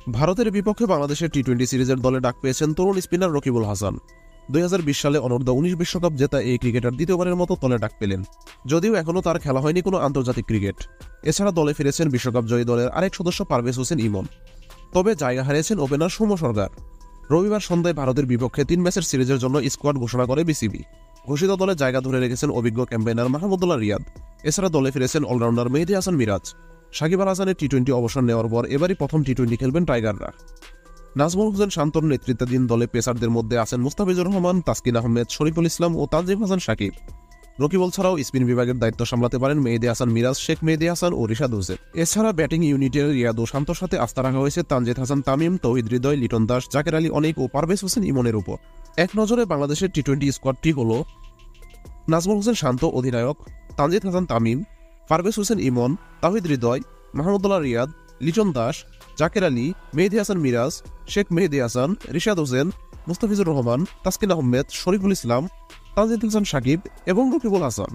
ভারতের বিপক্ষে বাংলাদেশের টি-20 সিরিজের দলে ডাক পেয়েছেন তরুণ স্পিনার রকিবুল হাসান। 2020 সালে অনূর্ধ্ব-19 বিশ্বকাপ জেতা এই ক্রিকেটার দ্বিতীয়বারের মতো দলে ডাক পেলেন, যদিও এখনও তার খেলা হয়নি কোনো আন্তর্জাতিক ক্রিকেট। এছাড়া দলে ফিরেছেন বিশ্বকাপ জয়ী দলের আরেক সদস্য পারভেজ হোসেন ইমন। তবে জায়গা হারিয়েছেন ওপেনার সৌম্য সরকার। রবিবার সন্ধ্যায় ভারতের বিপক্ষে 3 ম্যাচের সিরিজের জন্য স্কোয়াড ঘোষণা করে বিসিবি। ঘোষিত দলে জায়গা ধরে রেখেছেন অভিজ্ঞ ক্যাম্পেইনার মাহমুদুল্লাহ রিয়াদ। এছাড়া দলে ফিরেছেন অলরাউন্ডার মেহেদী হাসান মিরাজ। সাকিব আল হাসানের টি-20 অবসর নেওয়ার পর এবারই প্রথম টি-20 খেলবেন টাইগাররা। নাজমুল হোসেন শান্তর নেতৃত্বাধীন দলে পেসারদের মধ্যে আছেন মুস্তাফিজুর রহমান, তাসকিন আহমেদ, শরীফুল ইসলাম ও তানজিম হাসান সাকিব। রকিবুল ছাড়াও স্পিন বিভাগের দায়িত্ব সামলাতে পারেন মেহেদী হাসান মিরাজ, শেখ মেহেদী হাসান ও রিশাদ হোসেন। এছাড়া ব্যাটিং ইউনিটের রিয়াদ ও শান্তর সাথে আস্থা রাখা হয়েছে তানজিদ হাসান তামিম, তৌহিদ হৃদয়, লিটন দাস, জাকের আলী অনেক ও পারভেজ হোসেন ইমনের উপর। এক নজরে বাংলাদেশের টি-20 স্কোয়াডটি হল: নাজমুল হোসেন শান্ত অধিনায়ক, তানজিদ হাসান তামিম, পারভেজ হোসেন ইমন, তৌহিদ হৃদয়, মাহমুদুল্লাহ রিয়াদ, লিটন দাস, জাকের আলী, মেহেদী হাসান মিরাজ, শেখ মেহেদী হাসান, রিশাদ হোসেন, মুস্তাফিজুর রহমান, তাসকিন আহমেদ, শরীফুল ইসলাম, তানজিদ হাসান সাকিব এবং রকিবুল হাসান।